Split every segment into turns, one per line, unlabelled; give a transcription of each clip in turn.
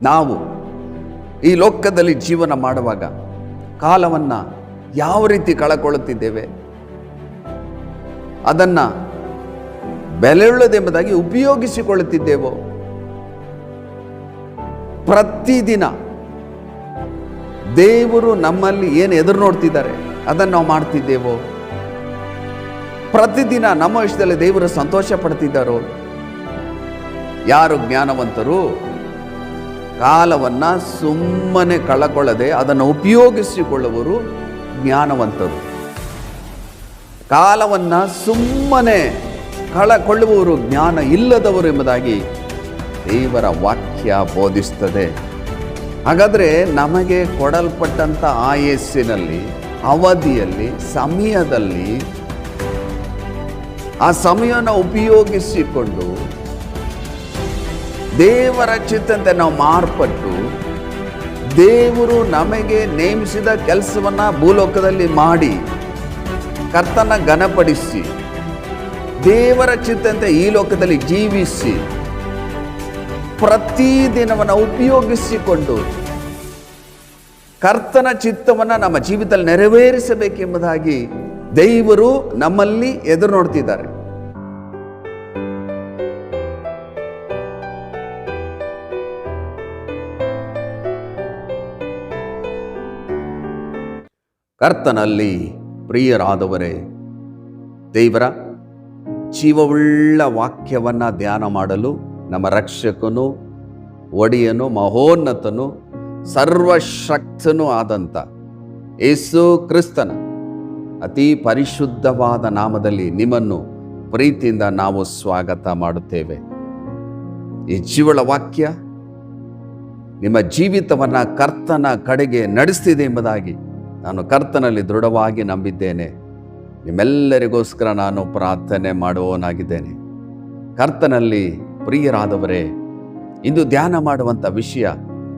ನಾವು ಈ ಲೋಕದಲ್ಲಿ ಜೀವನ ಮಾಡುವಾಗ ಕಾಲವನ್ನು ಯಾವ ರೀತಿ ಕಳಕೊಳ್ಳುತ್ತಿದ್ದೇವೆ, ಅದನ್ನು ಬೆಲೆಯುಳ್ಳದೆಂಬುದಾಗಿ ಉಪಯೋಗಿಸಿಕೊಳ್ಳುತ್ತಿದ್ದೇವೋ? ಪ್ರತಿದಿನ ದೇವರು ನಮ್ಮಲ್ಲಿ ಏನು ಎದುರು ನೋಡ್ತಿದ್ದಾರೆ ಅದನ್ನು ನಾವು ಮಾಡ್ತಿದ್ದೇವೋ? ಪ್ರತಿದಿನ ನಮ್ಮ ವಿಷಯದಲ್ಲಿ ದೇವರು ಸಂತೋಷ ಪಡ್ತಿದ್ದಾರೋ? ಯಾರು ಜ್ಞಾನವಂತರು? ಕಾಲವನ್ನು ಸುಮ್ಮನೆ ಕಳಕೊಳ್ಳದೆ ಅದನ್ನು ಉಪಯೋಗಿಸಿಕೊಳ್ಳುವರು ಜ್ಞಾನವಂತರು. ಕಾಲವನ್ನು ಸುಮ್ಮನೆ ಕಳಕೊಳ್ಳುವವರು ಜ್ಞಾನ ಇಲ್ಲದವರು ಎಂಬುದಾಗಿ ದೇವರ ವಾಕ್ಯ ಬೋಧಿಸ್ತದೆ. ಹಾಗಾದರೆ ನಮಗೆ ಕೊಡಲ್ಪಟ್ಟಂಥ ಆಯಸ್ಸಿನಲ್ಲಿ, ಅವಧಿಯಲ್ಲಿ, ಸಮಯದಲ್ಲಿ ಆ ಸಮಯವನ್ನು ಉಪಯೋಗಿಸಿಕೊಂಡು ದೇವರ ಚಿತ್ತಂತೆ ನಾವು ಮಾರ್ಪಟ್ಟು ದೇವರು ನಮಗೆ ನೇಮಿಸಿದ ಕೆಲಸವನ್ನು ಭೂಲೋಕದಲ್ಲಿ ಮಾಡಿ ಕರ್ತನ ಘನಪಡಿಸಿ ದೇವರ ಚಿತ್ತಂತೆ ಈ ಲೋಕದಲ್ಲಿ ಜೀವಿಸಿ ಪ್ರತಿದಿನವನ್ನು ಉಪಯೋಗಿಸಿಕೊಂಡು ಕರ್ತನ ಚಿತ್ತವನ್ನು ನಮ್ಮ ಜೀವಿತದಲ್ಲಿ ನೆರವೇರಿಸಬೇಕೆಂಬುದಾಗಿ ದೇವರು ನಮ್ಮಲ್ಲಿ ಎದುರು ನೋಡ್ತಿದ್ದಾರೆ. ಕರ್ತನಲ್ಲಿ ಪ್ರಿಯರಾದವರೇ, ದೇವರ ಜೀವವುಳ್ಳ ವಾಕ್ಯವನ್ನು ಧ್ಯಾನ ಮಾಡಲು ನಮ್ಮ ರಕ್ಷಕನು, ಒಡೆಯನು, ಮಹೋನ್ನತನು, ಸರ್ವಶಕ್ತನೂ ಆದಂಥ ಯೇಸು ಕ್ರಿಸ್ತನ ಅತಿ ಪರಿಶುದ್ಧವಾದ ನಾಮದಲ್ಲಿ ನಿಮ್ಮನ್ನು ಪ್ರೀತಿಯಿಂದ ನಾವು ಸ್ವಾಗತ ಮಾಡುತ್ತೇವೆ. ಈ ಜೀವಳ ವಾಕ್ಯ ನಿಮ್ಮ ಜೀವಿತವನ್ನು ಕರ್ತನ ಕಡೆಗೆ ನಡೆಸ್ತಿದೆ ಎಂಬುದಾಗಿ ನಾನು ಕರ್ತನಲ್ಲಿ ದೃಢವಾಗಿ ನಂಬಿದ್ದೇನೆ. ನಿಮ್ಮೆಲ್ಲರಿಗೋಸ್ಕರ ನಾನು ಪ್ರಾರ್ಥನೆ ಮಾಡುವವನಾಗಿದ್ದೇನೆ. ಕರ್ತನಲ್ಲಿ ಪ್ರಿಯರಾದವರೇ, ಇಂದು ಧ್ಯಾನ ಮಾಡುವಂಥ ವಿಷಯ,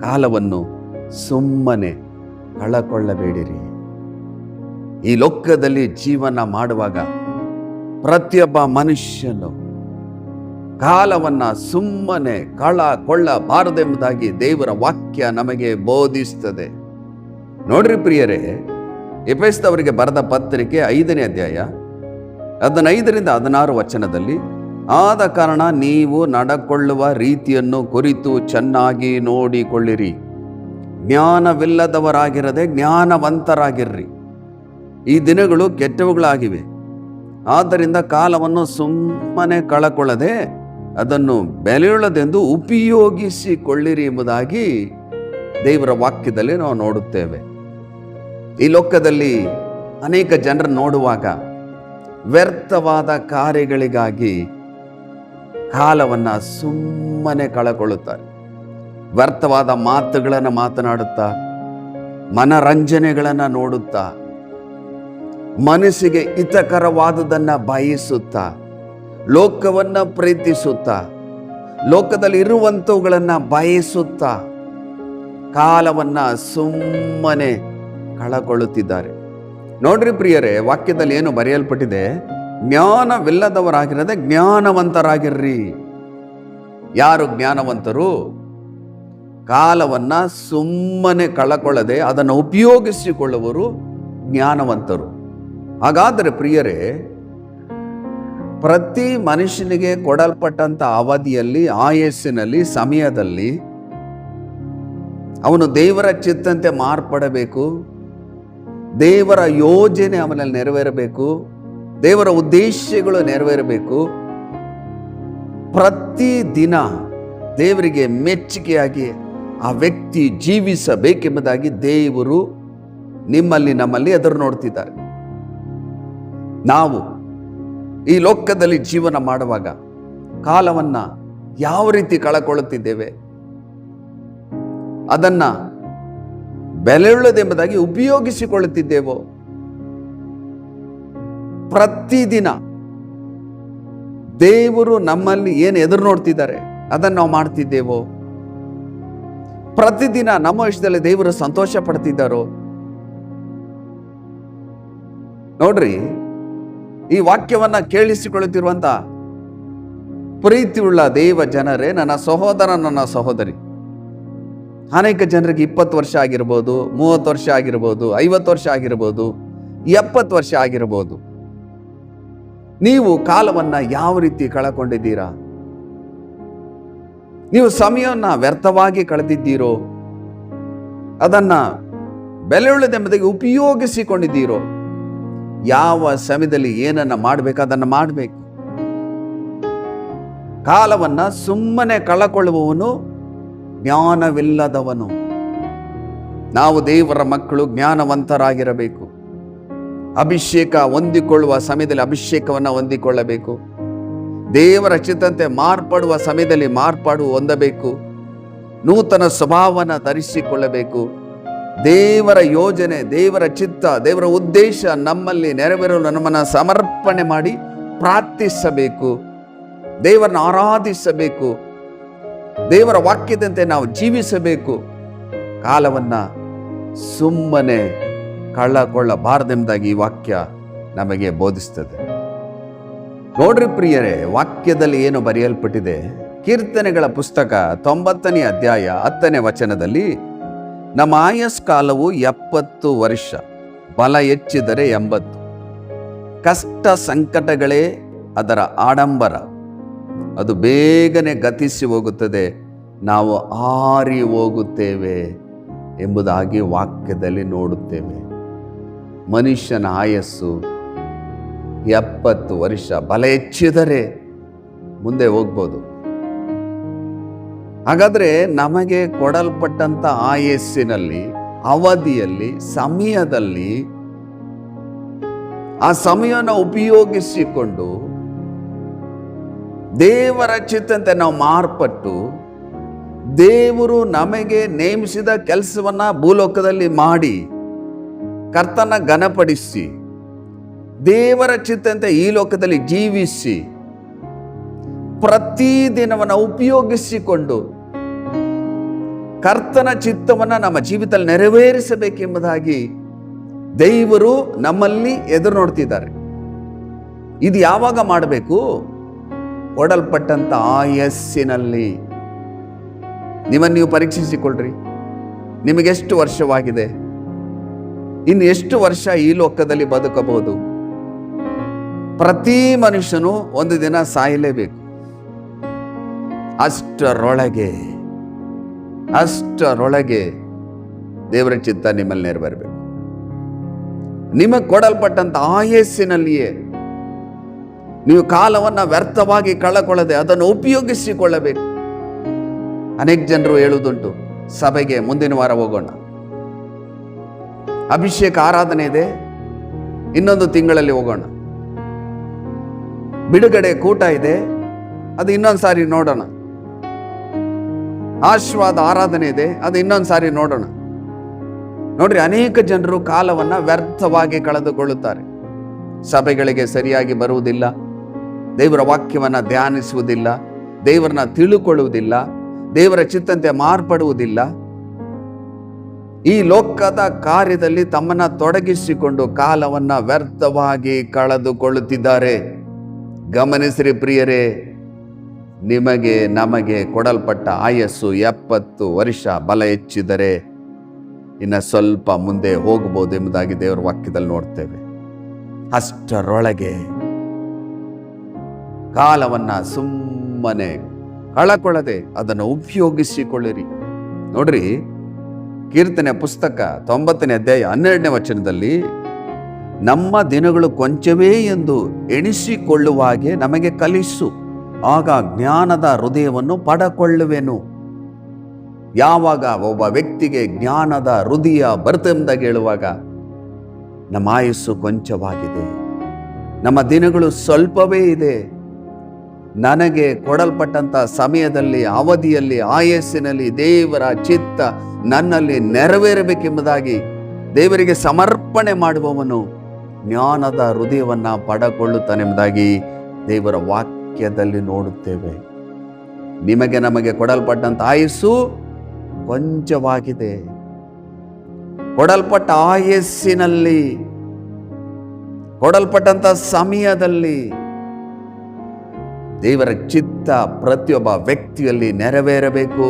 ಕಾಲವನ್ನು ಸುಮ್ಮನೆ ಕಳಕೊಳ್ಳಬೇಡಿರಿ. ಈ ಲೋಕದಲ್ಲಿ ಜೀವನ ಮಾಡುವಾಗ ಪ್ರತಿಯೊಬ್ಬ ಮನುಷ್ಯನು ಕಾಲವನ್ನು ಸುಮ್ಮನೆ ಕಳಕೊಳ್ಳಬಾರದೆಂಬುದಾಗಿ ದೇವರ ವಾಕ್ಯ ನಮಗೆ ಬೋಧಿಸ್ತದೆ. ನೋಡ್ರಿ ಪ್ರಿಯರೇ, ಎಫೆಸದವರಿಗೆ ಬರೆದ ಪತ್ರಿಕೆ 5ನೇ ಅಧ್ಯಾಯ 15ರಿಂದ 16 ವಚನದಲ್ಲಿ, ಆದ ಕಾರಣ ನೀವು ನಡಕೊಳ್ಳುವ ರೀತಿಯನ್ನು ಕುರಿತು ಚೆನ್ನಾಗಿ ನೋಡಿಕೊಳ್ಳಿರಿ, ಜ್ಞಾನವಿಲ್ಲದವರಾಗಿರದೆ ಜ್ಞಾನವಂತರಾಗಿರ್ರಿ. ಈ ದಿನಗಳು ಕೆಟ್ಟವುಗಳಾಗಿವೆ, ಆದ್ದರಿಂದ ಕಾಲವನ್ನು ಸುಮ್ಮನೆ ಕಳಕೊಳ್ಳದೆ ಅದನ್ನು ಬೆಲೆಯುಳ್ಳದೆಂದು ಉಪಯೋಗಿಸಿಕೊಳ್ಳಿರಿ ಎಂಬುದಾಗಿ ದೇವರ ವಾಕ್ಯದಲ್ಲಿ ನಾವು ನೋಡುತ್ತೇವೆ. ಈ ಲೋಕದಲ್ಲಿ ಅನೇಕ ಜನರು ನೋಡುವಾಗ ವ್ಯರ್ಥವಾದ ಕಾರ್ಯಗಳಿಗಾಗಿ ಕಾಲವನ್ನು ಸುಮ್ಮನೆ ಕಳಕೊಳ್ಳುತ್ತಾರೆ. ವ್ಯರ್ಥವಾದ ಮಾತುಗಳನ್ನು ಮಾತನಾಡುತ್ತಾ, ಮನರಂಜನೆಗಳನ್ನು ನೋಡುತ್ತಾ, ಮನಸ್ಸಿಗೆ ಹಿತಕರವಾದುದನ್ನು ಬಯಸುತ್ತಾ, ಲೋಕವನ್ನು ಪ್ರೀತಿಸುತ್ತಾ, ಲೋಕದಲ್ಲಿ ಇರುವಂಥವುಗಳನ್ನು ಬಯಸುತ್ತಾ ಕಾಲವನ್ನು ಸುಮ್ಮನೆ ಕಳಕೊಳ್ಳುತ್ತಿದ್ದಾರೆ. ನೋಡ್ರಿ ಪ್ರಿಯರೇ, ವಾಕ್ಯದಲ್ಲಿ ಏನು ಬರೆಯಲ್ಪಟ್ಟಿದೆ? ಜ್ಞಾನವಿಲ್ಲದವರಾಗಿರದೆ ಜ್ಞಾನವಂತರಾಗಿರ್ರಿ. ಯಾರು ಜ್ಞಾನವಂತರು? ಕಾಲವನ್ನು ಸುಮ್ಮನೆ ಕಳಕೊಳ್ಳದೆ ಅದನ್ನು ಉಪಯೋಗಿಸಿಕೊಳ್ಳುವರು ಜ್ಞಾನವಂತರು. ಹಾಗಾದರೆ ಪ್ರಿಯರೇ, ಪ್ರತಿ ಮನುಷ್ಯನಿಗೆ ಕೊಡಲ್ಪಟ್ಟಂಥ ಅವಧಿಯಲ್ಲಿ, ಆಯಸ್ಸಿನಲ್ಲಿ, ಸಮಯದಲ್ಲಿ ಅವನು ದೇವರ ಚಿತ್ತಂತೆ ಮಾರ್ಪಡಬೇಕು. ದೇವರ ಯೋಜನೆ ಅವನಲ್ಲಿ ನೆರವೇರಬೇಕು. ದೇವರ ಉದ್ದೇಶಗಳು ನೆರವೇರಬೇಕು. ಪ್ರತಿದಿನ ದೇವರಿಗೆ ಮೆಚ್ಚುಗೆಯಾಗಿ ಆ ವ್ಯಕ್ತಿ ಜೀವಿಸಬೇಕೆಂಬುದಾಗಿ ದೇವರು ನಿಮ್ಮಲ್ಲಿ, ನಮ್ಮಲ್ಲಿ ಎದುರು ನೋಡ್ತಿದ್ದಾರೆ. ನಾವು ಈ ಲೋಕದಲ್ಲಿ ಜೀವನ ಮಾಡುವಾಗ ಕಾಲವನ್ನು ಯಾವ ರೀತಿ ಕಳಕೊಳ್ಳುತ್ತಿದ್ದೇವೆ, ಅದನ್ನು ಬೆಲೆಯುಳ್ಳದೆಂಬುದಾಗಿ ಉಪಯೋಗಿಸಿಕೊಳ್ಳುತ್ತಿದ್ದೇವೋ? ಪ್ರತಿದಿನ ದೇವರು ನಮ್ಮಲ್ಲಿ ಏನು ಎದುರು ನೋಡ್ತಿದ್ದಾರೆ ಅದನ್ನು ನಾವು ಮಾಡ್ತಿದ್ದೇವೋ? ಪ್ರತಿದಿನ ನಮ್ಮ ವಿಷಯದಲ್ಲಿ ದೇವರು ಸಂತೋಷ ಪಡ್ತಿದ್ದಾರೋ? ನೋಡ್ರಿ, ಈ ವಾಕ್ಯವನ್ನ ಕೇಳಿಸಿಕೊಳ್ಳುತ್ತಿರುವಂತ ಪ್ರೀತಿಯುಳ್ಳ ದೇವ ಜನರೇ, ನನ್ನ ಸಹೋದರ, ನನ್ನ ಸಹೋದರಿ, ಅನೇಕ ಜನರಿಗೆ 20 ವರ್ಷ ಆಗಿರ್ಬೋದು, 30 ವರ್ಷ ಆಗಿರ್ಬೋದು, 50 ವರ್ಷ ಆಗಿರ್ಬೋದು, 70 ವರ್ಷ ಆಗಿರ್ಬೋದು. ನೀವು ಕಾಲವನ್ನು ಯಾವ ರೀತಿ ಕಳಕೊಂಡಿದ್ದೀರಾ? ನೀವು ಸಮಯವನ್ನು ವ್ಯರ್ಥವಾಗಿ ಕಳೆದಿದ್ದೀರೋ? ಅದನ್ನು ಬೆಲೆಯುಳ್ಳದೆಂಬುದಾಗಿ ಉಪಯೋಗಿಸಿಕೊಂಡಿದ್ದೀರೋ? ಯಾವ ಸಮಯದಲ್ಲಿ ಏನನ್ನ ಮಾಡಬೇಕು ಅದನ್ನು ಮಾಡಬೇಕು. ಕಾಲವನ್ನು ಸುಮ್ಮನೆ ಕಳಕೊಳ್ಳುವವನು ಜ್ಞಾನವಿಲ್ಲದವನು. ನಾವು ದೇವರ ಮಕ್ಕಳು ಜ್ಞಾನವಂತರಾಗಿರಬೇಕು. ಅಭಿಷೇಕ ಹೊಂದಿಕೊಳ್ಳುವ ಸಮಯದಲ್ಲಿ ಅಭಿಷೇಕವನ್ನು ಹೊಂದಿಕೊಳ್ಳಬೇಕು. ದೇವರ ಚಿತ್ತಂತೆ ಮಾರ್ಪಡುವ ಸಮಯದಲ್ಲಿ ಮಾರ್ಪಾಡು ಹೊಂದಬೇಕು. ನೂತನ ಸ್ವಭಾವನ ಧರಿಸಿಕೊಳ್ಳಬೇಕು. ದೇವರ ಯೋಜನೆ, ದೇವರ ಚಿತ್ತ, ದೇವರ ಉದ್ದೇಶ ನಮ್ಮಲ್ಲಿ ನೆರವೇರಲು ನಮ್ಮನ್ನು ಸಮರ್ಪಣೆ ಮಾಡಿ ಪ್ರಾರ್ಥಿಸಬೇಕು. ದೇವರನ್ನು ಆರಾಧಿಸಬೇಕು. ದೇವರ ವಾಕ್ಯದಂತೆ ನಾವು ಜೀವಿಸಬೇಕು. ಕಾಲವನ್ನು ಸುಮ್ಮನೆ ಕಳ್ಳಕೊಳ್ಳಬಾರದೆಂಬುದಾಗಿ ಈ ವಾಕ್ಯ ನಮಗೆ ಬೋಧಿಸ್ತದೆ. ನೋಡ್ರಿ ಪ್ರಿಯರೇ, ವಾಕ್ಯದಲ್ಲಿ ಏನು ಬರೆಯಲ್ಪಟ್ಟಿದೆ? ಕೀರ್ತನೆಗಳ ಪುಸ್ತಕ 90ನೇ ಅಧ್ಯಾಯ 10ನೇ ವಚನದಲ್ಲಿ, ನಮ್ಮ ಆಯಸ್ಕಾಲವು 70 ವರ್ಷ, ಬಲ ಹೆಚ್ಚಿದರೆ 80. ಕಷ್ಟ ಸಂಕಟಗಳೇ ಅದರ ಆಡಂಬರ, ಅದು ಬೇಗನೆ ಗತಿಸಿ ಹೋಗುತ್ತದೆ, ನಾವು ಹಾರಿ ಹೋಗುತ್ತೇವೆ ಎಂಬುದಾಗಿ ವಾಕ್ಯದಲ್ಲಿ ನೋಡುತ್ತೇವೆ. ಮನುಷ್ಯನ ಆಯಸ್ಸು 70 ವರ್ಷ, ಬಲ ಹೆಚ್ಚಿದರೆ ಮುಂದೆ ಹೋಗ್ಬೋದು. ಹಾಗಾದರೆ ನಮಗೆ ಕೊಡಲ್ಪಟ್ಟಂಥ ಆಯಸ್ಸಿನಲ್ಲಿ, ಅವಧಿಯಲ್ಲಿ, ಸಮಯದಲ್ಲಿ ಆ ಸಮಯವನ್ನು ಉಪಯೋಗಿಸಿಕೊಂಡು ದೇವರ ಚಿತ್ತಂತೆ ನಾವು ಮಾರ್ಪಟ್ಟು ದೇವರು ನಮಗೆ ನೇಮಿಸಿದ ಕೆಲಸವನ್ನ ಭೂಲೋಕದಲ್ಲಿ ಮಾಡಿ ಕರ್ತನ ಘನಪಡಿಸಿ ದೇವರ ಚಿತ್ತಂತೆ ಈ ಲೋಕದಲ್ಲಿ ಜೀವಿಸಿ ಪ್ರತಿದಿನವನ್ನು ಉಪಯೋಗಿಸಿಕೊಂಡು ಕರ್ತನ ಚಿತ್ತವನ್ನು ನಮ್ಮ ಜೀವಿತದಲ್ಲಿ ನೆರವೇರಿಸಬೇಕೆಂಬುದಾಗಿ ದೇವರು ನಮ್ಮಲ್ಲಿ ಎದುರು ನೋಡ್ತಿದ್ದಾರೆ. ಇದು ಯಾವಾಗ ಮಾಡಬೇಕು? ಕೊಡಲ್ಪಟ್ಟಂತ ಆಯಸ್ಸಿನಲ್ಲಿ. ನಿಮ್ಮನ್ನು ನೀವು ಪರೀಕ್ಷಿಸಿಕೊಳ್ಳ್ರಿ. ನಿಮಗೆಷ್ಟು ವರ್ಷವಾಗಿದೆ? ಇನ್ನು ಎಷ್ಟು ವರ್ಷ ಈ ಲೋಕದಲ್ಲಿ ಬದುಕಬಹುದು? ಪ್ರತಿ ಮನುಷ್ಯನು ಒಂದು ದಿನ ಸಾಯಲೇಬೇಕು. ಅಷ್ಟರೊಳಗೆ ದೇವರ ಚಿತ್ತ ನಿಮ್ಮಲ್ಲಿ ನೆರವೇರಬೇಕು. ನಿಮಗೆ ಕೊಡಲ್ಪಟ್ಟಂತ ಆಯಸ್ಸಿನಲ್ಲಿಯೇ ನೀವು ಕಾಲವನ್ನು ವ್ಯರ್ಥವಾಗಿ ಕಳಕೊಳ್ಳದೆ ಅದನ್ನು ಉಪಯೋಗಿಸಿಕೊಳ್ಳಬೇಕು. ಅನೇಕ ಜನರು ಹೇಳುವುದುಂಟು, ಸಭೆಗೆ ಮುಂದಿನ ವಾರ ಹೋಗೋಣ, ಅಭಿಷೇಕ ಆರಾಧನೆ ಇದೆ, ಇನ್ನೊಂದು ತಿಂಗಳಲ್ಲಿ ಹೋಗೋಣ, ಬಿಡುಗಡೆ ಕೂಟ ಇದೆ, ಅದು ಇನ್ನೊಂದು ಸಾರಿ ನೋಡೋಣ, ಆಶೀರ್ವಾದ ಆರಾಧನೆ ಇದೆ, ಅದು ಇನ್ನೊಂದು ಸಾರಿ ನೋಡೋಣ. ನೋಡ್ರಿ, ಅನೇಕ ಜನರು ಕಾಲವನ್ನು ವ್ಯರ್ಥವಾಗಿ ಕಳೆದುಕೊಳ್ಳುತ್ತಾರೆ. ಸಭೆಗಳಿಗೆ ಸರಿಯಾಗಿ ಬರುವುದಿಲ್ಲ, ದೇವರ ವಾಕ್ಯವನ್ನು ಧ್ಯಾನಿಸುವುದಿಲ್ಲ, ದೇವರನ್ನ ತಿಳುಕೊಳ್ಳುವುದಿಲ್ಲ, ದೇವರ ಚಿತ್ತಂತೆ ಮಾರ್ಪಡುವುದಿಲ್ಲ. ಈ ಲೋಕದ ಕಾರ್ಯದಲ್ಲಿ ತಮ್ಮನ್ನ ತೊಡಗಿಸಿಕೊಂಡು ಕಾಲವನ್ನು ವ್ಯರ್ಥವಾಗಿ ಕಳೆದುಕೊಳ್ಳುತ್ತಿದ್ದಾರೆ. ಗಮನಿಸಿರಿ ಪ್ರಿಯರೇ, ನಿಮಗೆ ನಮಗೆ ಕೊಡಲ್ಪಟ್ಟ ಆಯಸ್ಸು 70 ವರ್ಷ, ಬಲ ಹೆಚ್ಚಿದರೆ ಇನ್ನು ಸ್ವಲ್ಪ ಮುಂದೆ ಹೋಗಬಹುದು ಎಂಬುದಾಗಿ ದೇವರ ವಾಕ್ಯದಲ್ಲಿ ನೋಡ್ತೇವೆ. ಅಷ್ಟರೊಳಗೆ ಕಾಲವನ್ನು ಸುಮ್ಮನೆ ಕಳಕೊಳ್ಳದೆ ಅದನ್ನು ಉಪಯೋಗಿಸಿಕೊಳ್ಳಿರಿ. ನೋಡ್ರಿ, ಕೀರ್ತನೆ ಪುಸ್ತಕ 90ನೇ ಅಧ್ಯಾಯ 12ನೇ ವಚನದಲ್ಲಿ, ನಮ್ಮ ದಿನಗಳು ಕೊಂಚವೇ ಎಂದು ಎಣಿಸಿಕೊಳ್ಳುವಾಗೆ ನಮಗೆ ಕಲಿಸು, ಆಗ ಜ್ಞಾನದ ಹೃದಯವನ್ನು ಪಡಕೊಳ್ಳುವೆನು. ಯಾವಾಗ ಒಬ್ಬ ವ್ಯಕ್ತಿಗೆ ಜ್ಞಾನದ ಹೃದಯ ಬರ್ತಂದಾಗ ಹೇಳುವಾಗ ನಮ್ಮ ಆಯಸ್ಸು ಕೊಂಚವಾಗಿದೆ, ನಮ್ಮ ದಿನಗಳು ಸ್ವಲ್ಪವೇ ಇದೆ, ನನಗೆ ಕೊಡಲ್ಪಟ್ಟಂಥ ಸಮಯದಲ್ಲಿ, ಅವಧಿಯಲ್ಲಿ, ಆಯಸ್ಸಿನಲ್ಲಿ ದೇವರ ಚಿತ್ತ ನನ್ನಲ್ಲಿ ನೆರವೇರಬೇಕೆಂಬುದಾಗಿ ದೇವರಿಗೆ ಸಮರ್ಪಣೆ ಮಾಡುವವನು ಜ್ಞಾನದ ಹೃದಯವನ್ನು ಪಡಕೊಳ್ಳುತ್ತಾನೆಂಬುದಾಗಿ ದೇವರ ವಾಕ್ಯದಲ್ಲಿ ನೋಡುತ್ತೇವೆ. ನಿಮಗೆ ನಮಗೆ ಕೊಡಲ್ಪಟ್ಟಂಥ ಆಯಸ್ಸು ಕೊಂಚವಾಗಿದೆ. ಕೊಡಲ್ಪಟ್ಟ ಆಯಸ್ಸಿನಲ್ಲಿ, ಕೊಡಲ್ಪಟ್ಟಂಥ ಸಮಯದಲ್ಲಿ ದೇವರ ಚಿತ್ತ ಪ್ರತಿಯೊಬ್ಬ ವ್ಯಕ್ತಿಯಲ್ಲಿ ನೆರವೇರಬೇಕು.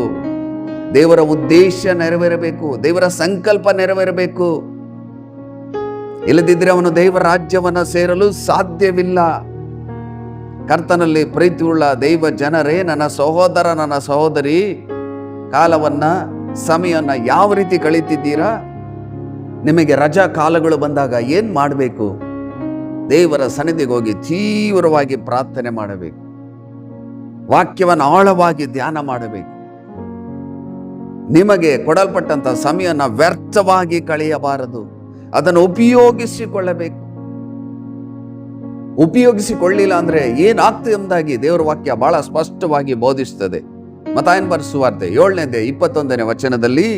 ದೇವರ ಉದ್ದೇಶ ನೆರವೇರಬೇಕು, ದೇವರ ಸಂಕಲ್ಪ ನೆರವೇರಬೇಕು. ಇಲ್ಲದಿದ್ದರೆ ಅವನು ದೇವರ ರಾಜ್ಯವನ್ನು ಸೇರಲು ಸಾಧ್ಯವಿಲ್ಲ. ಕರ್ತನಲ್ಲಿ ಪ್ರೀತಿಯುಳ್ಳ ದೈವ ಜನರೇ, ನನ್ನ ಸಹೋದರ, ನನ್ನ ಸಹೋದರಿ, ಕಾಲವನ್ನ, ಸಮಯವನ್ನ ಯಾವ ರೀತಿ ಕಳೀತಿದ್ದೀರಾ? ನಿಮಗೆ ರಜಾ ಕಾಲಗಳು ಬಂದಾಗ ಏನ್ ಮಾಡಬೇಕು? ದೇವರ ಸನ್ನಿಧಿಗೆ ಹೋಗಿ ತೀವ್ರವಾಗಿ ಪ್ರಾರ್ಥನೆ ಮಾಡಬೇಕು. ವಾಕ್ಯವನ್ನು ಆಳವಾಗಿ ಧ್ಯಾನ ಮಾಡಬೇಕು. ನಿಮಗೆ ಕೊಡಲ್ಪಟ್ಟಂತ ಸಮಯನ ವ್ಯರ್ಥವಾಗಿ ಕಳೆಯಬಾರದು. ಅದನ್ನು ಉಪಯೋಗಿಸಿಕೊಳ್ಳಬೇಕು. ಉಪಯೋಗಿಸಿಕೊಳ್ಳಿಲ್ಲ ಅಂದ್ರೆ ಏನಾಗ್ತದೆ ಎಂಬುದಾಗಿ ದೇವರ ವಾಕ್ಯ ಬಹಳ ಸ್ಪಷ್ಟವಾಗಿ ಬೋಧಿಸುತ್ತದೆ. ಮತ್ತಾಯನ ಬರೆದ ಸುವಾರ್ತೆ 7ನೇ 21ನೇ ವಚನದಲ್ಲಿ,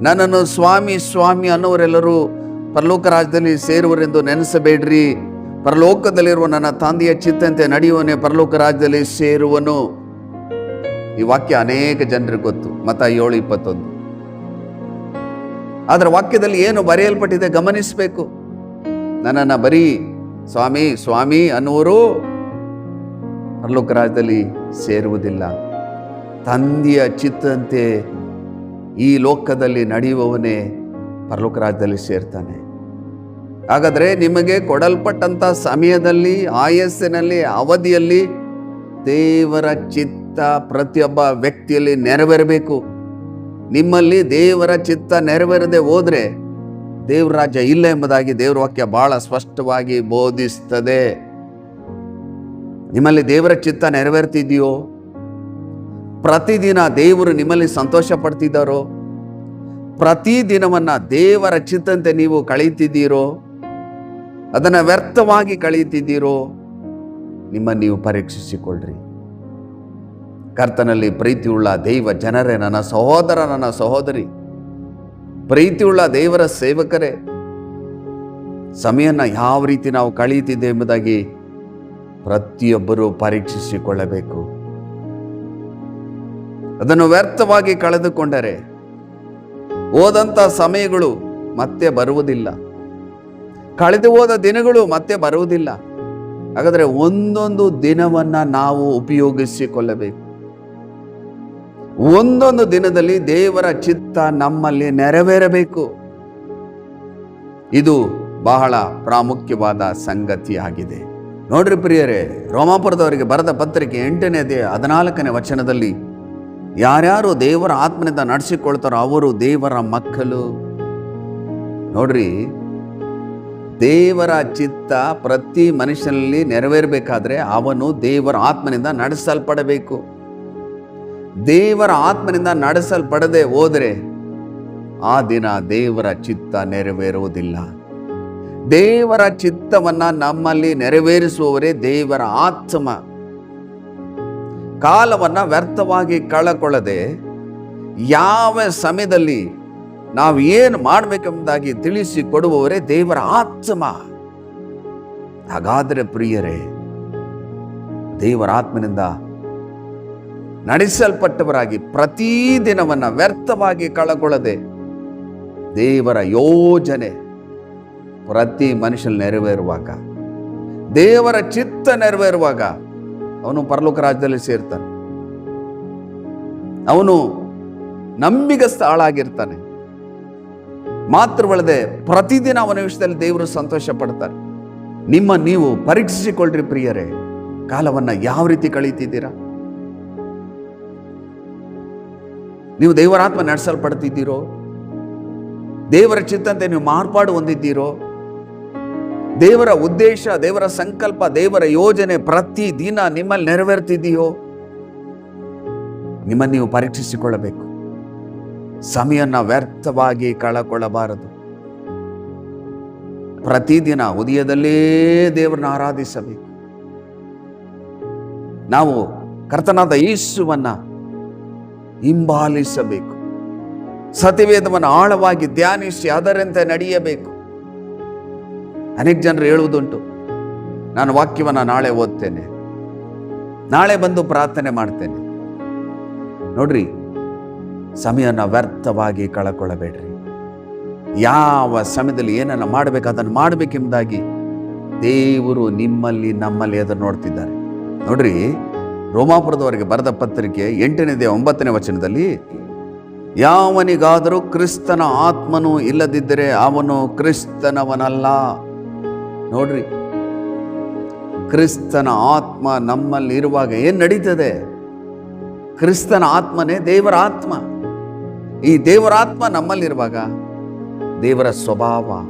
ನನ್ನನ್ನು ಸ್ವಾಮಿ ಸ್ವಾಮಿ ಅನ್ನೋರೆಲ್ಲರೂ ಪರಲೋಕ ರಾಜ್ಯದಲ್ಲಿ ಸೇರುವರೆಂದು ನೆನೆಸಬೇಡ್ರಿ, ಪರಲೋಕದಲ್ಲಿರುವ ನನ್ನ ತಂದೆಯ ಚಿತ್ತಂತೆ ನಡೆಯುವನೇ ಪರಲೋಕ ರಾಜ್ಯದಲ್ಲಿ ಸೇರುವನು. ಈ ವಾಕ್ಯ ಅನೇಕ ಜನರಿಗೆ ಗೊತ್ತು, ಮತ್ತಾಯ 7:21. ಅದರ ವಾಕ್ಯದಲ್ಲಿ ಏನು ಬರೆಯಲ್ಪಟ್ಟಿದೆ ಗಮನಿಸಬೇಕು. ನನ್ನನ್ನು ಬರೀ ಸ್ವಾಮಿ ಸ್ವಾಮಿ ಅನ್ನುವರು ಪರಲೋಕ ರಾಜ್ಯದಲ್ಲಿ ಸೇರುವುದಿಲ್ಲ, ತಂದೆಯ ಚಿತ್ತಂತೆ ಈ ಲೋಕದಲ್ಲಿ ನಡೆಯುವವನೇ ಪರಲೋಕ ರಾಜ್ಯದಲ್ಲಿ ಸೇರ್ತಾನೆ. ಹಾಗಾದರೆ ನಿಮಗೆ ಕೊಡಲ್ಪಟ್ಟಂಥ ಸಮಯದಲ್ಲಿ, ಆಯಸ್ಸಿನಲ್ಲಿ, ಅವಧಿಯಲ್ಲಿ ದೇವರ ಚಿತ್ತ ಪ್ರತಿಯೊಬ್ಬ ವ್ಯಕ್ತಿಯಲ್ಲಿ ನೆರವೇರಬೇಕು. ನಿಮ್ಮಲ್ಲಿ ದೇವರ ಚಿತ್ತ ನೆರವೇರದೆ ಹೋದರೆ ದೇವರ ರಾಜ್ಯ ಇಲ್ಲ ಎಂಬುದಾಗಿ ದೇವರ ವಾಕ್ಯ ಬಹಳ ಸ್ಪಷ್ಟವಾಗಿ ಬೋಧಿಸ್ತದೆ. ನಿಮ್ಮಲ್ಲಿ ದೇವರ ಚಿತ್ತ ನೆರವೇರ್ತಿದೆಯೋ? ಪ್ರತಿದಿನ ದೇವರು ನಿಮ್ಮಲ್ಲಿ ಸಂತೋಷ ಪಡ್ತಿದ್ದಾರೋ? ಪ್ರತಿದಿನವನ್ನ ದೇವರ ಚಿತ್ತಂತೆ ನೀವು ಕಳೀತಿದ್ದೀರೋ? ಅದನ್ನು ವ್ಯರ್ಥವಾಗಿ ಕಳೀತಿದ್ದೀರೋ? ನಿಮ್ಮನ್ನು ನೀವು ಪರೀಕ್ಷಿಸಿಕೊಳ್ಳ್ರಿ. ಕರ್ತನಲ್ಲಿ ಪ್ರೀತಿಯುಳ್ಳ ದೈವ ಜನರೇ, ನನ್ನ ಸಹೋದರ, ನನ್ನ ಸಹೋದರಿ, ಪ್ರೀತಿಯುಳ್ಳ ದೇವರ ಸೇವಕರೇ, ಸಮಯನ ಯಾವ ರೀತಿ ನಾವು ಕಳೀತಿದ್ದೆ ಎಂಬುದಾಗಿ ಪ್ರತಿಯೊಬ್ಬರೂ ಪರೀಕ್ಷಿಸಿಕೊಳ್ಳಬೇಕು. ಅದನ್ನು ವ್ಯರ್ಥವಾಗಿ ಕಳೆದುಕೊಂಡರೆ ಹೋದಂಥ ಸಮಯಗಳು ಮತ್ತೆ ಬರುವುದಿಲ್ಲ, ಕಳೆದು ಹೋದ ದಿನಗಳು ಮತ್ತೆ ಬರುವುದಿಲ್ಲ. ಹಾಗಾದರೆ ಒಂದೊಂದು ದಿನವನ್ನ ನಾವು ಉಪಯೋಗಿಸಿಕೊಳ್ಳಬೇಕು. ಒಂದೊಂದು ದಿನದಲ್ಲಿ ದೇವರ ಚಿತ್ತ ನಮ್ಮಲ್ಲಿ ನೆರವೇರಬೇಕು. ಇದು ಬಹಳ ಪ್ರಾಮುಖ್ಯವಾದ ಸಂಗತಿಯಾಗಿದೆ. ನೋಡ್ರಿ ಪ್ರಿಯರೇ, ರೋಮಾಪುರದವರಿಗೆ ಬರೆದ ಪತ್ರಿಕೆ 8ನೇ 14ನೇ ವಚನದಲ್ಲಿ, ಯಾರ್ಯಾರು ದೇವರ ಆತ್ಮನಿಂದ ನಡೆಸಿಕೊಳ್ತಾರೋ ಅವರು ದೇವರ ಮಕ್ಕಳು. ನೋಡ್ರಿ, ದೇವರ ಚಿತ್ತ ಪ್ರತಿ ಮನುಷ್ಯನಲ್ಲಿ ನೆರವೇರಬೇಕಾದ್ರೆ ಅವನು ದೇವರ ಆತ್ಮನಿಂದ ನಡೆಸಲ್ಪಡಬೇಕು. ದೇವರ ಆತ್ಮನಿಂದ ನಡೆಸಲ್ಪಡದೆ ಹೋದರೆ ಆ ದಿನ ದೇವರ ಚಿತ್ತ ನೆರವೇರುವುದಿಲ್ಲ. ದೇವರ ಚಿತ್ತವನ್ನ ನಮ್ಮಲ್ಲಿ ನೆರವೇರಿಸುವವರೇ ದೇವರ ಆತ್ಮ. ಕಾಲವನ್ನ ವ್ಯರ್ಥವಾಗಿ ಕಳಕೊಳ್ಳದೆ ಯಾವ ಸಮಯದಲ್ಲಿ ನಾವು ಏನು ಮಾಡಬೇಕೆಂಬುದಾಗಿ ತಿಳಿಸಿ ಕೊಡುವವರೇ ದೇವರ ಆತ್ಮ. ಹಾಗಾದರೆ ಪ್ರಿಯರೇ, ದೇವರ ಆತ್ಮನಿಂದ ನಡೆಸಲ್ಪಟ್ಟವರಾಗಿ ಪ್ರತಿದಿನವನ್ನ ವ್ಯರ್ಥವಾಗಿ ಕಳಕೊಳ್ಳದೆ ದೇವರ ಯೋಜನೆ ಪ್ರತಿ ಮನುಷ್ಯನ ನೆರವೇರುವಾಗ, ದೇವರ ಚಿತ್ತ ನೆರವೇರುವಾಗ ಅವನು ಪರಲೋಕ ರಾಜ್ಯದಲ್ಲಿ ಸೇರ್ತಾನೆ. ಅವನು ನಂಬಿಗಸ್ತ ಆಳಾಗಿರ್ತಾನೆ. ಮಾತ್ರವಲ್ಲದೆ ಪ್ರತಿದಿನ ಅವನ ವಿಷಯದಲ್ಲಿ ದೇವರು ಸಂತೋಷ ಪಡ್ತಾರೆ. ನೀವು ಪರೀಕ್ಷಿಸಿಕೊಳ್ಳ್ರಿ ಪ್ರಿಯರೇ, ಕಾಲವನ್ನ ಯಾವ ರೀತಿ ಕಳೀತಿದ್ದೀರಾ? ನೀವು ದೇವರಾತ್ಮ ನಡೆಸಲ್ಪಡ್ತಿದ್ದೀರೋ? ದೇವರ ಚಿತ್ತಂತೆ ನೀವು ಮಾರ್ಪಾಡು ಹೊಂದಿದ್ದೀರೋ? ದೇವರ ಉದ್ದೇಶ, ದೇವರ ಸಂಕಲ್ಪ, ದೇವರ ಯೋಜನೆ ಪ್ರತಿ ದಿನ ನಿಮ್ಮಲ್ಲಿ ನೆರವೇರ್ತಿದೆಯೋ? ನಿಮ್ಮನ್ನು ನೀವು ಪರೀಕ್ಷಿಸಿಕೊಳ್ಳಬೇಕು. ಸಮಯನ ವ್ಯರ್ಥವಾಗಿ ಕಳಕೊಳ್ಳಬಾರದು. ಪ್ರತಿದಿನ ಉದಯದಲ್ಲೇ ದೇವರನ್ನ ಆರಾಧಿಸಬೇಕು. ನಾವು ಕರ್ತನಾದ ಯೇಸುವನ್ನ ಹಿಂಬಾಲಿಸಬೇಕು. ಸತ್ಯವೇದವನ್ನು ಆಳವಾಗಿ ಧ್ಯಾನಿಸಿ ಅದರಂತೆ ನಡೆಯಬೇಕು. ಅನೇಕ ಜನರು ಹೇಳುವುದುಂಟು, ನಾನು ವಾಕ್ಯವನ್ನು ನಾಳೆ ಓದ್ತೇನೆ, ನಾಳೆ ಬಂದು ಪ್ರಾರ್ಥನೆ ಮಾಡ್ತೇನೆ. ನೋಡ್ರಿ, ಸಮಯನ ವ್ಯರ್ಥವಾಗಿ ಕಳಕೊಳ್ಳಬೇಡ್ರಿ. ಯಾವ ಸಮಯದಲ್ಲಿ ಏನನ್ನ ಮಾಡಬೇಕು ಅದನ್ನು ಮಾಡಬೇಕೆಂಬುದಾಗಿ ದೇವರು ನಿಮ್ಮಲ್ಲಿ ನಮ್ಮಲ್ಲಿ ಅದನ್ನು ನೋಡ್ತಿದ್ದಾರೆ. ನೋಡ್ರಿ, ರೋಮಾಪುರದವರಿಗೆ ಬರೆದ ಪತ್ರಿಕೆ 8ನೇ 9ನೇ ವಚನದಲ್ಲಿ, ಯಾವನಿಗಾದರೂ ಕ್ರಿಸ್ತನ ಆತ್ಮನು ಇಲ್ಲದಿದ್ದರೆ ಅವನು ಕ್ರಿಸ್ತನವನಲ್ಲ. ನೋಡ್ರಿ, ಕ್ರಿಸ್ತನ ಆತ್ಮ ನಮ್ಮಲ್ಲಿ ಇರುವಾಗ ಏನ್ ನಡೀತದೆ? ಕ್ರಿಸ್ತನ ಆತ್ಮನೇ ದೇವರ ಆತ್ಮ. ಈ ದೇವರ ಆತ್ಮ ನಮ್ಮಲ್ಲಿರುವಾಗ ದೇವರ ಸ್ವಭಾವ,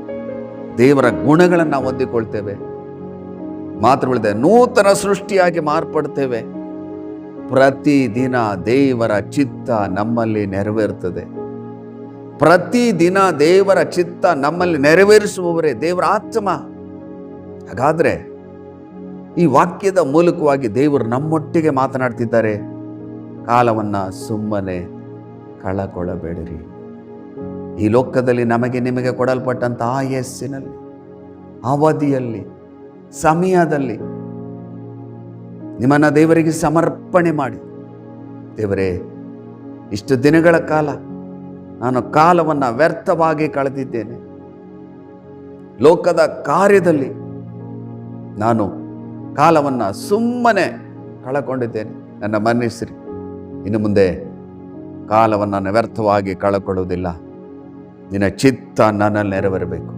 ದೇವರ ಗುಣಗಳನ್ನು ನಾವು ಹೊಂದಿಕೊಳ್ತೇವೆ. ಮಾತ್ರವಲ್ಲದೆ ನೂತನ ಸೃಷ್ಟಿಯಾಗಿ ಮಾರ್ಪಡ್ತೇವೆ. ಪ್ರತಿದಿನ ದೇವರ ಚಿತ್ತ ನಮ್ಮಲ್ಲಿ ನೆರವೇರ್ತದೆ. ಪ್ರತಿದಿನ ದೇವರ ಚಿತ್ತ ನಮ್ಮಲ್ಲಿ ನೆರವೇರಿಸುವವರೇ ದೇವರ ಆತ್ಮ. ಹಾಗಾದ್ರೆ ಈ ವಾಕ್ಯದ ಮೂಲಕವಾಗಿ ದೇವರು ನಮ್ಮೊಟ್ಟಿಗೆ ಮಾತನಾಡ್ತಿದ್ದಾರೆ. ಕಾಲವನ್ನ ಸುಮ್ಮನೆ ಕಳಕೊಳ್ಳಬೇಡಿರಿ. ಈ ಲೋಕದಲ್ಲಿ ನಮಗೆ ನಿಮಗೆ ಕೊಡಲ್ಪಟ್ಟಂಥ ಆಯಸ್ಸಿನಲ್ಲಿ, ಅವಧಿಯಲ್ಲಿ, ಸಮಯದಲ್ಲಿ ನಿಮ್ಮನ್ನು ದೇವರಿಗೆ ಸಮರ್ಪಣೆ ಮಾಡಿ, ದೇವರೇ, ಇಷ್ಟು ದಿನಗಳ ಕಾಲ ನಾನು ಕಾಲವನ್ನು ವ್ಯರ್ಥವಾಗಿ ಕಳೆದಿದ್ದೇನೆ. ಲೋಕದ ಕಾರ್ಯದಲ್ಲಿ ನಾನು ಕಾಲವನ್ನು ಸುಮ್ಮನೆ ಕಳಕೊಂಡಿದ್ದೇನೆ. ನನ್ನ ಮನ್ನಿಸಿರಿ. ಇನ್ನು ಮುಂದೆ ಕಾಲವನ್ನು ನಾನು ವ್ಯರ್ಥವಾಗಿ ಕಳಕೊಳ್ಳುವುದಿಲ್ಲ. ನಿನ್ನ ಚಿತ್ತ ನನ್ನಲ್ಲಿ ನೆರವೇರಬೇಕು.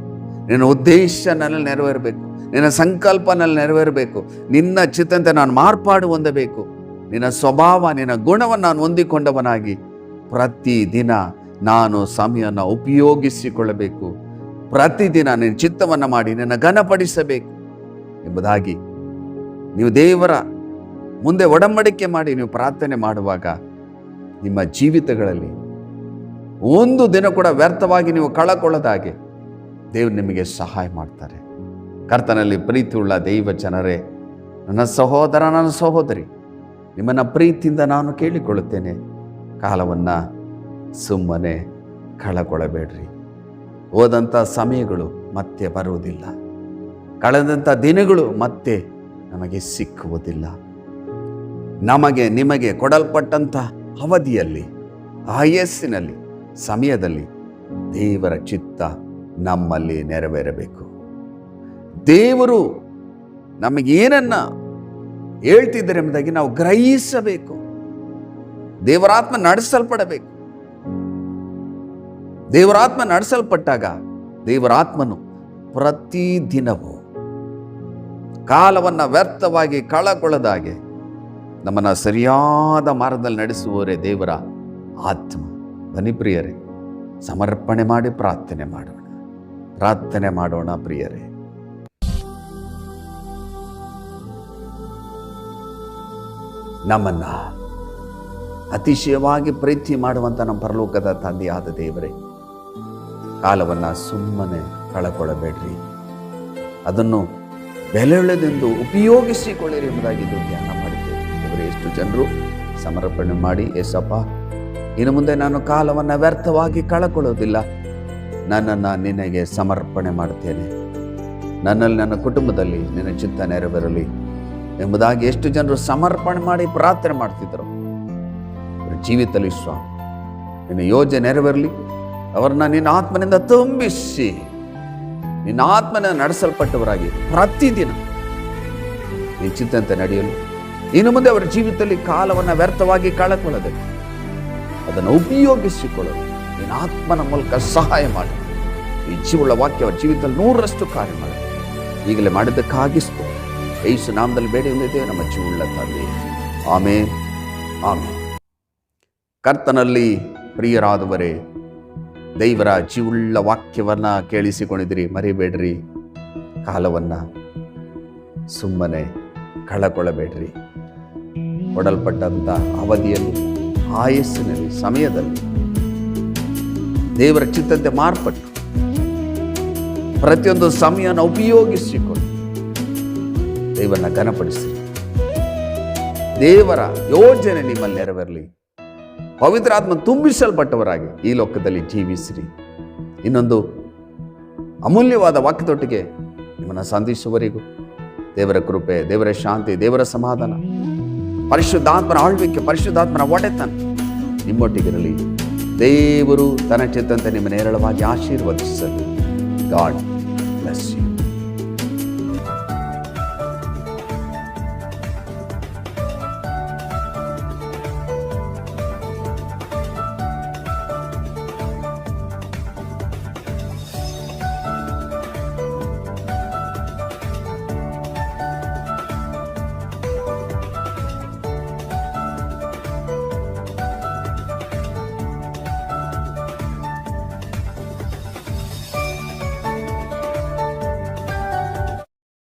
ನಿನ್ನ ಉದ್ದೇಶ ನನ್ನಲ್ಲಿ ನೆರವೇರಬೇಕು. ನಿನ್ನ ಸಂಕಲ್ಪ ನನ್ನಲ್ಲಿ ನೆರವೇರಬೇಕು. ನಿನ್ನ ಚಿತ್ತಂತೆ ನಾನು ಮಾರ್ಪಾಡು ಹೊಂದಬೇಕು. ನಿನ್ನ ಸ್ವಭಾವ, ನಿನ್ನ ಗುಣವನ್ನು ನಾನು ಹೊಂದಿಕೊಂಡವನಾಗಿ ಪ್ರತಿದಿನ ನಾನು ಸಮಯವನ್ನು ಉಪಯೋಗಿಸಿಕೊಳ್ಳಬೇಕು. ಪ್ರತಿದಿನ ನಿನ್ನ ಚಿತ್ತವನ್ನು ಮಾಡಿ ನಿನ್ನ ಘನಪಡಿಸಬೇಕು ಎಂಬುದಾಗಿ ನೀವು ದೇವರ ಮುಂದೆ ಒಡಂಬಡಿಕೆ ಮಾಡಿ ನೀವು ಪ್ರಾರ್ಥನೆ ಮಾಡುವಾಗ ನಿಮ್ಮ ಜೀವಿತಗಳಲ್ಲಿ ಒಂದು ದಿನ ಕೂಡ ವ್ಯರ್ಥವಾಗಿ ನೀವು ಕಳಕೊಳ್ಳದಾಗೆ ದೇವರು ನಿಮಗೆ ಸಹಾಯ ಮಾಡ್ತಾರೆ. ಕರ್ತನಲ್ಲಿ ಪ್ರೀತಿಯುಳ್ಳ ದೈವ ಜನರೇ, ನನ್ನ ಸಹೋದರ, ನನ್ನ ಸಹೋದರಿ, ನಿಮ್ಮನ್ನು ಪ್ರೀತಿಯಿಂದ ನಾನು ಕೇಳಿಕೊಳ್ಳುತ್ತೇನೆ. ಕಾಲವನ್ನು ಸುಮ್ಮನೆ ಕಳಕೊಳ್ಳಬೇಡ್ರಿ. ಹೋದಂಥ ಸಮಯಗಳು ಮತ್ತೆ ಬರುವುದಿಲ್ಲ. ಕಳೆದಂಥ ದಿನಗಳು ಮತ್ತೆ ನಮಗೆ ಸಿಕ್ಕುವುದಿಲ್ಲ. ನಮಗೆ ನಿಮಗೆ ಕೊಡಲ್ಪಟ್ಟಂಥ ಅವಧಿಯಲ್ಲಿ, ಆಯಸ್ಸಿನಲ್ಲಿ, ಸಮಯದಲ್ಲಿ ದೇವರ ಚಿತ್ತ ನಮ್ಮಲ್ಲಿ ನೆರವೇರಬೇಕು. ದೇವರು ನಮಗೇನನ್ನ ಹೇಳ್ತಿದ್ದಾರೆ ಎಂಬುದಾಗಿ ನಾವು ಗ್ರಹಿಸಬೇಕು. ದೇವರಾತ್ಮ ನಡೆಸಲ್ಪಡಬೇಕು. ದೇವರಾತ್ಮ ನಡೆಸಲ್ಪಟ್ಟಾಗ ದೇವರಾತ್ಮನು ಪ್ರತಿದಿನವೂ ಕಾಲವನ್ನು ವ್ಯರ್ಥವಾಗಿ ಕಳಕೊಳ್ಳದಾಗೆ ನಮ್ಮನ್ನು ಸರಿಯಾದ ಮಾರ್ಗದಲ್ಲಿ ನಡೆಸುವವರೇ ದೇವರ ಆತ್ಮ. ಬನ್ನಿ ಪ್ರಿಯರೇ, ಸಮರ್ಪಣೆ ಮಾಡಿ ಪ್ರಾರ್ಥನೆ ಮಾಡೋಣ ಪ್ರಿಯರೇ. ನಮ್ಮನ್ನ ಅತಿಶಯವಾಗಿ ಪ್ರೀತಿ ಮಾಡುವಂಥ ನಮ್ಮ ಪರಲೋಕದ ತಂದೆಯಾದ ದೇವರೇ, ಕಾಲವನ್ನು ಸುಮ್ಮನೆ ಕಳಕೊಳ್ಳಬೇಡ್ರಿ. ಅದನ್ನು ಬೆಲೆಯುಳ್ಳದೆಂದು ಉಪಯೋಗಿಸಿಕೊಳ್ಳಿರಿ ಎಂಬುದಾಗಿ ಧ್ಯಾನ ಮಾಡಿದ್ದೇವೆ. ದೇವರೇ, ಎಷ್ಟು ಜನರು ಸಮರ್ಪಣೆ ಮಾಡಿ, ಏಸಪ್ಪ, ಇನ್ನು ಮುಂದೆ ನಾನು ಕಾಲವನ್ನು ವ್ಯರ್ಥವಾಗಿ ಕಳಕೊಳ್ಳೋದಿಲ್ಲ, ನನ್ನನ್ನು ನಿನಗೆ ಸಮರ್ಪಣೆ ಮಾಡ್ತೇನೆ, ನನ್ನಲ್ಲಿ, ನನ್ನ ಕುಟುಂಬದಲ್ಲಿ ನಿನ್ನ ಚಿತ್ತ ನೆರವೇರಲಿ ಎಂಬುದಾಗಿ ಎಷ್ಟು ಜನರು ಸಮರ್ಪಣೆ ಮಾಡಿ ಪ್ರಾರ್ಥನೆ ಮಾಡ್ತಿದ್ರು. ಅವರ ಜೀವಿತದಲ್ಲಿ ಸ್ವಾಮಿ ನಿನ್ನ ಯೋಜನೆ ನೆರವೇರಲಿ. ಅವರನ್ನ ನಿನ್ನ ಆತ್ಮನಿಂದ ತುಂಬಿಸಿ, ನಿನ್ನ ಆತ್ಮನ ನಡೆಸಲ್ಪಟ್ಟವರಾಗಿ ಪ್ರತಿದಿನ ನಿನ್ನ ಚಿತ್ತಂತೆ ನಡೆಯಲು, ಇನ್ನು ಮುಂದೆ ಅವರ ಜೀವಿತದಲ್ಲಿ ಕಾಲವನ್ನು ವ್ಯರ್ಥವಾಗಿ ಕಳಕೊಳ್ಳದೆ ಅದನ್ನು ಉಪಯೋಗಿಸಿಕೊಳ್ಳಲು ನಿನ್ನ ಆತ್ಮನ ಮೂಲಕ ಸಹಾಯ ಮಾಡಿ ಈ ಜೀವಳ ವಾಕ್ಯ ಅವರ ಜೀವಿತದಲ್ಲಿ 100ರಷ್ಟು ಕಾರ್ಯ ಮಾಡಿ. ಈಗಲೇ ಮಾಡಿದ್ದಕ್ಕಾಗಿಸ್ತು ಯೇಸು ನಾಮದಲ್ಲಿ ಬೇಡಿ ಹೊಂದಿದ್ದೇವೆ ನಮ್ಮ ಜೀವಳ ತಂದೆ. ಆಮೇನ್, ಆಮೇನ್. ಕರ್ತನಲ್ಲಿ ಪ್ರಿಯರಾದವರೇ, ದೇವರ ಜೀವುಳ್ಳ ವಾಕ್ಯವನ್ನ ಕೇಳಿಸಿಕೊಂಡಿದ್ರಿ. ಮರಿಬೇಡ್ರಿ, ಕಾಲವನ್ನು ಸುಮ್ಮನೆ ಕಳಕೊಳ್ಳಬೇಡ್ರಿ. ಕೊಡಲ್ಪಟ್ಟಂಥ ಅವಧಿಯಲ್ಲಿ, ಆಯಸ್ಸಿನಲ್ಲಿ, ಸಮಯದಲ್ಲಿ ದೇವರ ಚಿತ್ತಂತೆ ಮಾರ್ಪಟ್ಟು ಪ್ರತಿಯೊಂದು ಸಮಯನ ಉಪಯೋಗಿಸಿಕೊಂಡು ದೇವರನ್ನ ಘನಪಡಿಸಿ. ದೇವರ ಯೋಜನೆ ನಿಮ್ಮಲ್ಲಿ ನೆರವೇರಲಿ. ಪವಿತ್ರ ಆತ್ಮ ತುಂಬಿಸಲ್ಪಟ್ಟವರಾಗಿ ಈ ಲೋಕದಲ್ಲಿ ಜೀವಿಸಿರಿ. ಇನ್ನೊಂದು ಅಮೂಲ್ಯವಾದ ವಾಕ್ಯದೊಟ್ಟಿಗೆ ನಿಮ್ಮನ್ನು ಸಂಧಿಸುವವರೆಗೂ ದೇವರ ಕೃಪೆ, ದೇವರ ಶಾಂತಿ, ದೇವರ ಸಮಾಧಾನ, ಪರಿಶುದ್ಧಾತ್ಮನ ಆಳ್ವಿಕೆ, ಪರಿಶುದ್ಧಾತ್ಮನ ಒಡೆತನ ನಿಮ್ಮೊಟ್ಟಿಗಿರಲಿ. ದೇವರು ತನ್ನ ಚಿತ್ತಂತೆ ನಿಮ್ಮ ನೇರಳವಾಗಿ ಆಶೀರ್ವದಿಸಲಿ. God bless you.